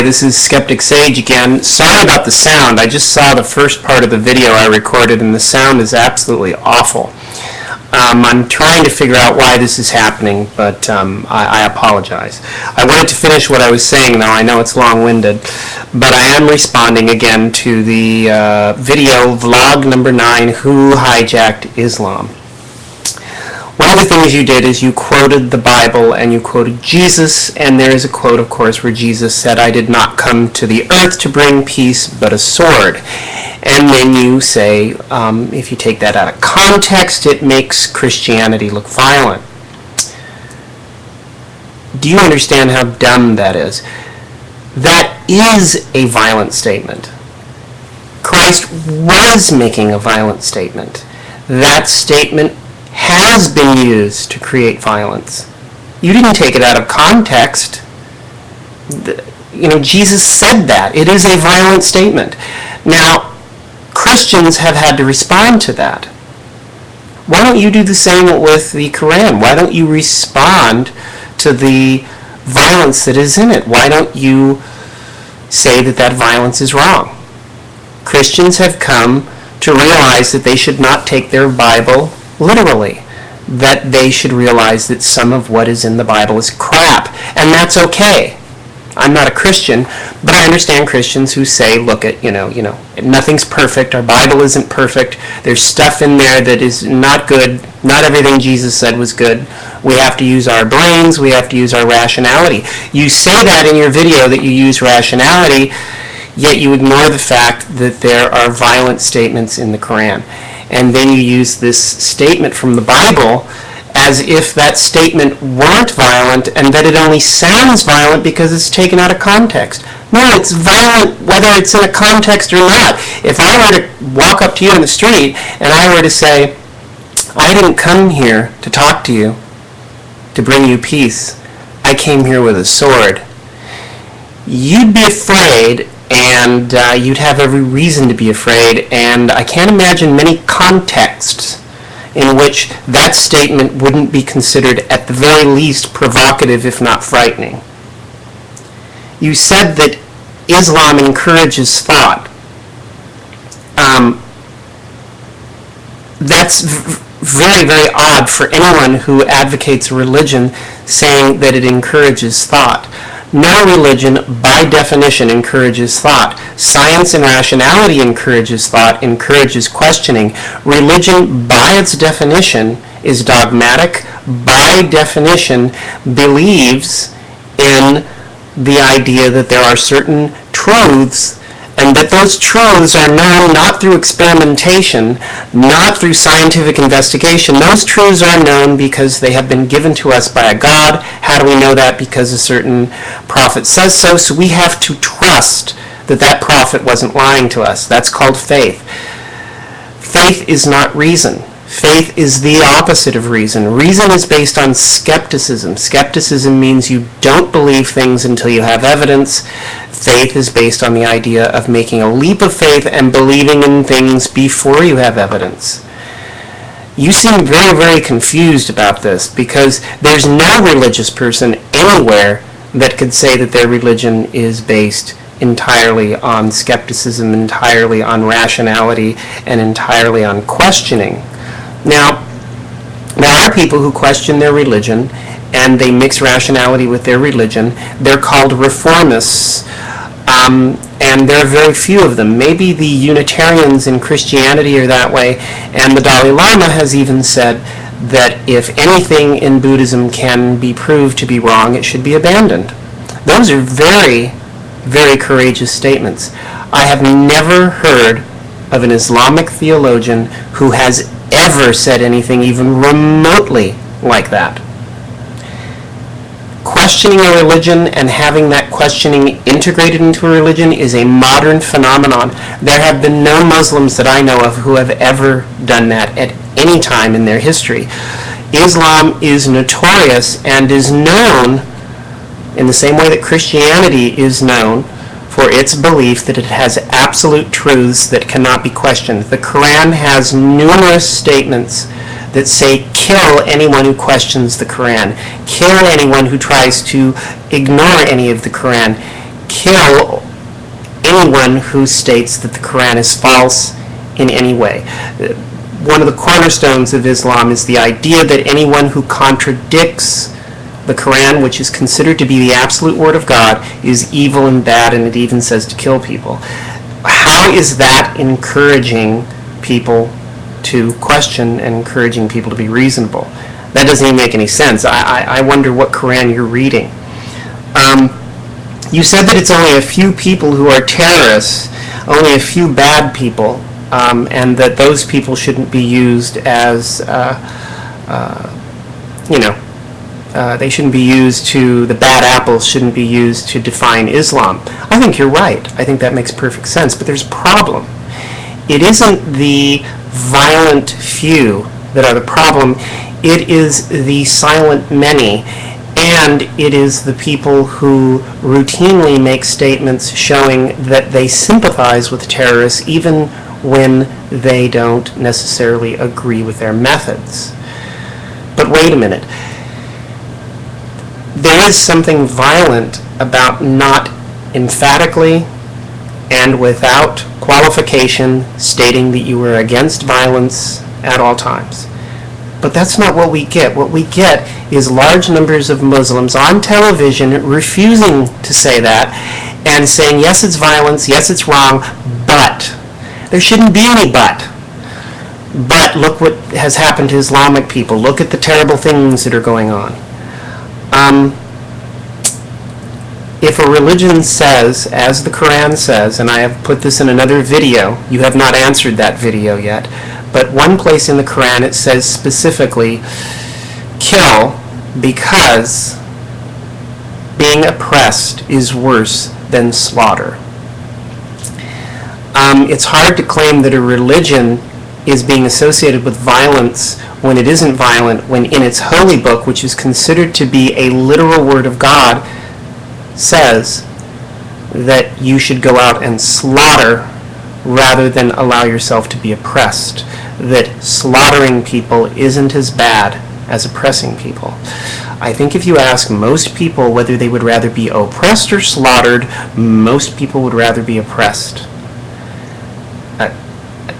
Hi, this is Skeptic Sage again. Sorry about the sound. I just saw the first part of the video I recorded and the sound is absolutely awful. I'm trying to figure out why this is happening, but I apologize. I wanted to finish what I was saying, though. I know it's long-winded, but I am responding again to the video vlog number 9, Who Hijacked Islam? One of the things you did is you quoted the Bible and you quoted Jesus, and there is a quote, of course, where Jesus said, "I did not come to the earth to bring peace, but a sword." And then you say, if you take that out of context, it makes Christianity look violent. Do you understand how dumb that is? That is a violent statement. Christ was making a violent statement. That statement has been used to create violence. You didn't take it out of context. Jesus said that. It is a violent statement. Now, Christians have had to respond to that. Why don't you do the same with the Quran? Why don't you respond to the violence that is in it? Why don't you say that that violence is wrong? Christians have come to realize that they should not take their Bible literally, that they should realize that some of what is in the Bible is crap, and that's okay. I'm not a Christian, but I understand Christians who say, look at, nothing's perfect, our Bible isn't perfect, there's stuff in there that is not good, not everything Jesus said was good, we have to use our brains, we have to use our rationality. You say that in your video that you use rationality, yet you ignore the fact that there are violent statements in the Quran. And then you use this statement from the Bible as if that statement weren't violent and that it only sounds violent because it's taken out of context. No, it's violent whether it's in a context or not. If I were to walk up to you in the street and I were to say, I didn't come here to talk to you, to bring you peace. I came here with a sword. You'd be afraid, and you'd have every reason to be afraid, and I can't imagine many contexts in which that statement wouldn't be considered at the very least provocative, if not frightening. You said that Islam encourages thought. That's very, very odd for anyone who advocates a religion saying that it encourages thought. No religion, by definition, encourages thought. Science and rationality encourages thought, encourages questioning. Religion, by its definition, is dogmatic, by definition, believes in the idea that there are certain truths and that those truths are known not through experimentation, not through scientific investigation. Those truths are known because they have been given to us by a God. How do we know that? Because a certain prophet says so. So we have to trust that that prophet wasn't lying to us. That's called faith. Faith is not reason. Faith is the opposite of reason. Reason is based on skepticism. Skepticism means you don't believe things until you have evidence. Faith is based on the idea of making a leap of faith and believing in things before you have evidence. You seem very, very confused about this because there's no religious person anywhere that could say that their religion is based entirely on skepticism, entirely on rationality, and entirely on questioning. Now, there are people who question their religion and they mix rationality with their religion. They're called reformists, and there are very few of them. Maybe the Unitarians in Christianity are that way, and the Dalai Lama has even said that if anything in Buddhism can be proved to be wrong, it should be abandoned. Those are very, very courageous statements. I have never heard of an Islamic theologian who has ever said anything even remotely like that. Questioning a religion and having that questioning integrated into a religion is a modern phenomenon. There have been no Muslims that I know of who have ever done that at any time in their history. Islam is notorious and is known in the same way that Christianity is known for its belief that it has absolute truths that cannot be questioned. The Quran has numerous statements that say kill anyone who questions the Quran, kill anyone who tries to ignore any of the Quran, kill anyone who states that the Quran is false in any way. One of the cornerstones of Islam is the idea that anyone who contradicts the Quran, which is considered to be the absolute word of God, is evil and bad, and it even says to kill people. How is that encouraging people to question and encouraging people to be reasonable? That doesn't even make any sense. I wonder what Quran you're reading. You said that it's only a few people who are terrorists, only a few bad people, and that those people shouldn't be used as, they shouldn't be used to, the bad apples shouldn't be used to define Islam. I think you're right. I think that makes perfect sense, but there's a problem. It isn't the violent few that are the problem. It is the silent many, and it is the people who routinely make statements showing that they sympathize with terrorists even when they don't necessarily agree with their methods. But wait a minute. There is something violent about not emphatically and without qualification stating that you are against violence at all times. But that's not what we get. What we get is large numbers of Muslims on television refusing to say that and saying, yes, it's violence, yes, it's wrong, but. There shouldn't be any but. But look what has happened to Islamic people. Look at the terrible things that are going on. If a religion says, as the Quran says, and I have put this in another video, you have not answered that video yet, but one place in the Quran it says specifically, kill because being oppressed is worse than slaughter. It's hard to claim that a religion is being associated with violence when it isn't violent, when in its holy book, which is considered to be a literal word of God, says that you should go out and slaughter rather than allow yourself to be oppressed, that slaughtering people isn't as bad as oppressing people. I think if you ask most people whether they would rather be oppressed or slaughtered, most people would rather be oppressed.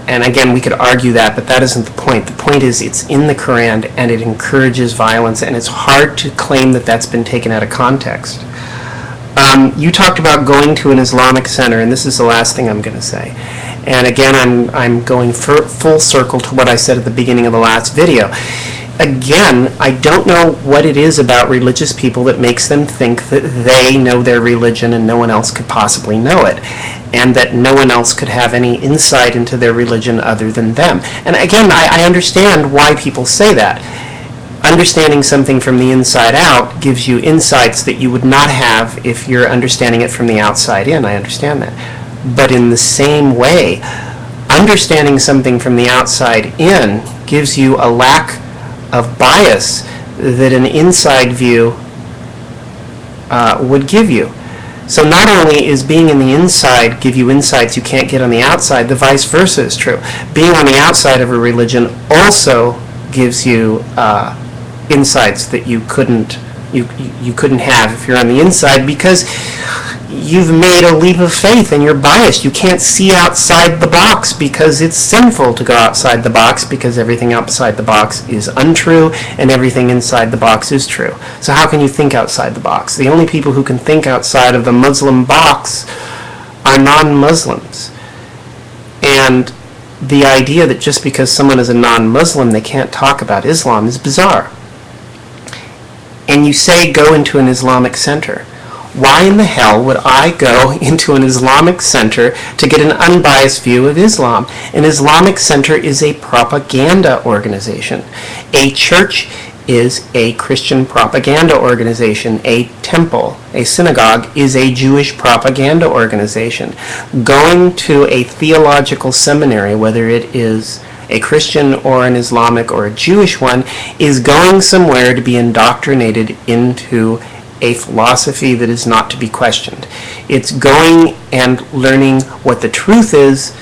And again, we could argue that, but that isn't the point. The point is it's in the Quran and it encourages violence, and it's hard to claim that that's been taken out of context. You talked about going to an Islamic center, and this is the last thing I'm going to say. And again, I'm going full circle to what I said at the beginning of the last video. Again, I don't know what it is about religious people that makes them think that they know their religion and no one else could possibly know it, and that no one else could have any insight into their religion other than them. And again, I understand why people say that. Understanding something from the inside out gives you insights that you would not have if you're understanding it from the outside in. I understand that. But in the same way, understanding something from the outside in gives you a lack of bias that an inside view would give you. So not only is being in the inside give you insights you can't get on the outside, the vice versa is true. Being on the outside of a religion also gives you insights that you couldn't have if you're on the inside, because you've made a leap of faith and you're biased. You can't see outside the box because it's sinful to go outside the box, because everything outside the box is untrue and everything inside the box is true. So how can you think outside the box? The only people who can think outside of the Muslim box are non-Muslims. And the idea that just because someone is a non-Muslim they can't talk about Islam is bizarre. And you say go into an Islamic center. Why in the hell would I go into an Islamic center to get an unbiased view of Islam? An Islamic center is a propaganda organization. A church is a Christian propaganda organization. A temple, a synagogue, is a Jewish propaganda organization. Going to a theological seminary, whether it is a Christian or an Islamic or a Jewish one, is going somewhere to be indoctrinated into a philosophy that is not to be questioned. It's going and learning what the truth is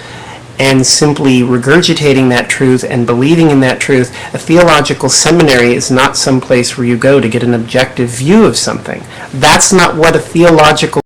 and simply regurgitating that truth and believing in that truth. A theological seminary is not some place where you go to get an objective view of something. That's not what a theological